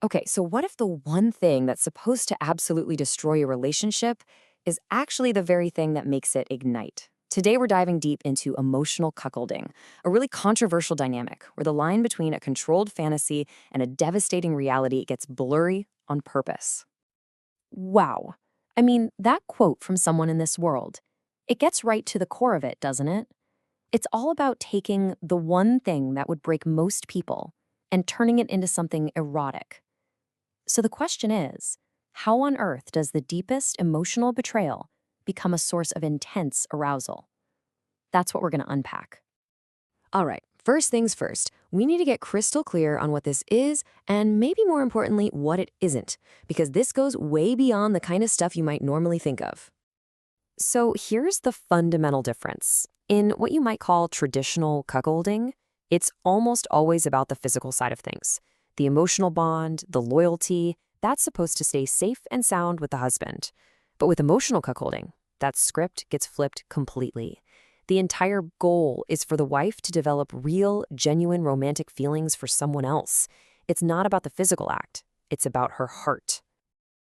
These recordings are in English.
Okay, so what if the one thing that's supposed to absolutely destroy a relationship is actually the very thing that makes it ignite? Today, we're diving deep into emotional cuckolding, a really controversial dynamic where the line between a controlled fantasy and a devastating reality gets blurry on purpose. Wow. I mean, that quote from someone in this world, it gets right to the core of it, doesn't it? It's all about taking the one thing that would break most people and turning it into something erotic. So the question is, how on earth does the deepest emotional betrayal become a source of intense arousal? That's what we're going to unpack. All right, first things first, we need to get crystal clear on what this is and maybe more importantly, what it isn't, because this goes way beyond the kind of stuff you might normally think of. So here's the fundamental difference. In what you might call traditional cuckolding, it's almost always about the physical side of things. The emotional bond, the loyalty, that's supposed to stay safe and sound with the husband. But with emotional cuckolding, that script gets flipped completely. The entire goal is for the wife to develop real, genuine romantic feelings for someone else. It's not about the physical act. It's about her heart.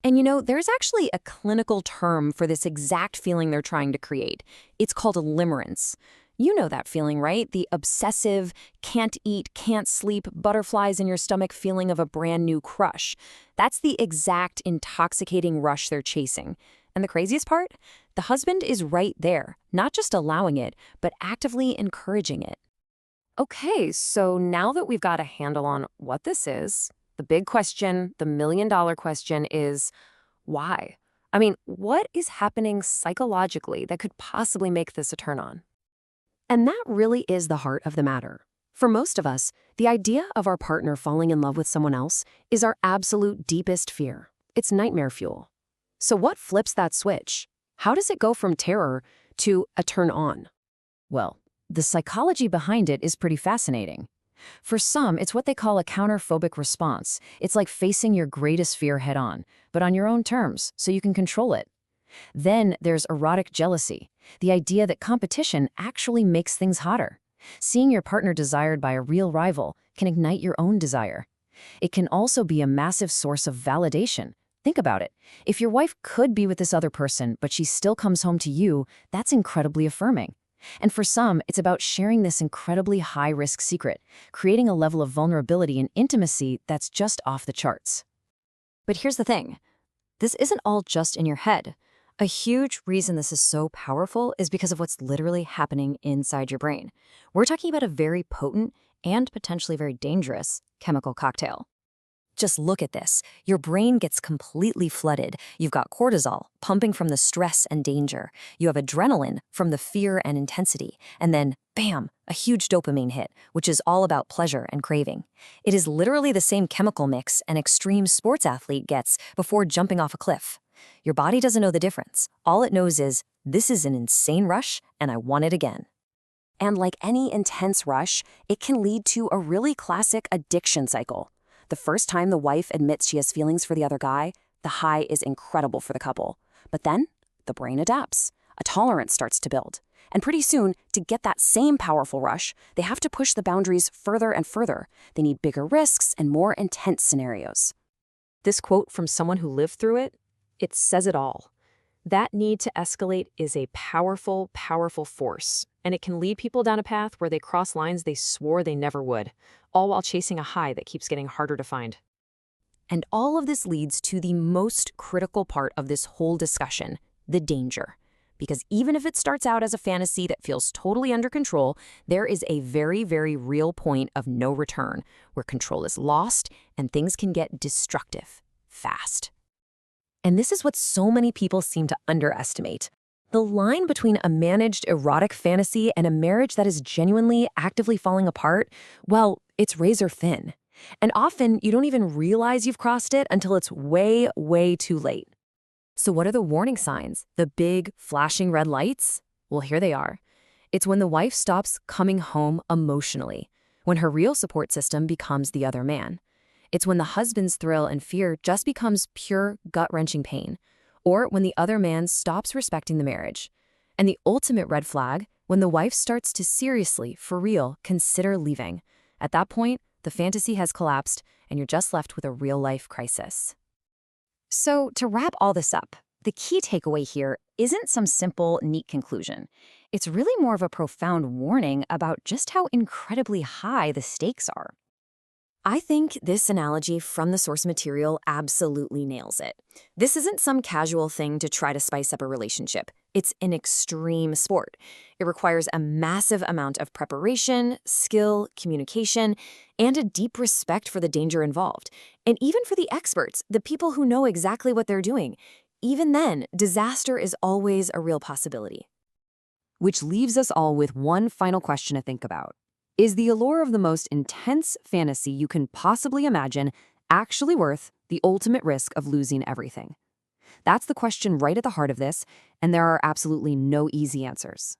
And there's actually a clinical term for this exact feeling they're trying to create. It's called limerence. You know that feeling, right? The obsessive, can't eat, can't sleep, butterflies in your stomach feeling of a brand new crush. That's the exact intoxicating rush they're chasing. And the craziest part? The husband is right there, not just allowing it, but actively encouraging it. Okay, so now that we've got a handle on what this is, the big question, the million-dollar question is, why? I mean, what is happening psychologically that could possibly make this a turn-on? And that really is the heart of the matter. For most of us, the idea of our partner falling in love with someone else is our absolute deepest fear. It's nightmare fuel. So what flips that switch? How does it go from terror to a turn-on? Well, the psychology behind it is pretty fascinating. For some, it's what they call a counterphobic response. It's like facing your greatest fear head-on, but on your own terms, so you can control it. Then there's erotic jealousy, the idea that competition actually makes things hotter. Seeing your partner desired by a real rival can ignite your own desire. It can also be a massive source of validation. Think about it. If your wife could be with this other person, but she still comes home to you, that's incredibly affirming. And for some, it's about sharing this incredibly high-risk secret, creating a level of vulnerability and intimacy that's just off the charts. But here's the thing. This isn't all just in your head. A huge reason this is so powerful is because of what's literally happening inside your brain. We're talking about a very potent and potentially very dangerous chemical cocktail. Just look at this. Your brain gets completely flooded. You've got cortisol pumping from the stress and danger. You have adrenaline from the fear and intensity. And then, bam, a huge dopamine hit, which is all about pleasure and craving. It is literally the same chemical mix an extreme sports athlete gets before jumping off a cliff. Your body doesn't know the difference. All it knows is, this is an insane rush, and I want it again. And like any intense rush, it can lead to a really classic addiction cycle. The first time the wife admits she has feelings for the other guy, the high is incredible for the couple. But then, the brain adapts. A tolerance starts to build. And pretty soon, to get that same powerful rush, they have to push the boundaries further and further. They need bigger risks and more intense scenarios. This quote from someone who lived through it, it says it all. That need to escalate is a powerful, powerful force, and it can lead people down a path where they cross lines they swore they never would, all while chasing a high that keeps getting harder to find. And all of this leads to the most critical part of this whole discussion, the danger. Because even if it starts out as a fantasy that feels totally under control, there is a very, very real point of no return, where control is lost and things can get destructive, fast. And this is what so many people seem to underestimate. The line between a managed erotic fantasy and a marriage that is genuinely actively falling apart, well, it's razor thin. And often you don't even realize you've crossed it until it's way, way too late. So what are the warning signs? The big, flashing red lights? Well, here they are. It's when the wife stops coming home emotionally, when her real support system becomes the other man. It's when the husband's thrill and fear just becomes pure gut-wrenching pain, or when the other man stops respecting the marriage. And the ultimate red flag, when the wife starts to seriously, for real, consider leaving. At that point, The fantasy has collapsed, and you're just left with a real-life crisis. So, to wrap all this up, the key takeaway here isn't some simple, neat conclusion. It's really more of a profound warning about just how incredibly high the stakes are. I think this analogy from the source material absolutely nails it. This isn't some casual thing to try to spice up a relationship. It's an extreme sport. It requires a massive amount of preparation, skill, communication, and a deep respect for the danger involved. And even for the experts, the people who know exactly what they're doing, even then, disaster is always a real possibility. Which leaves us all with one final question to think about. Is the allure of the most intense fantasy you can possibly imagine actually worth the ultimate risk of losing everything? That's the question right at the heart of this, and there are absolutely no easy answers.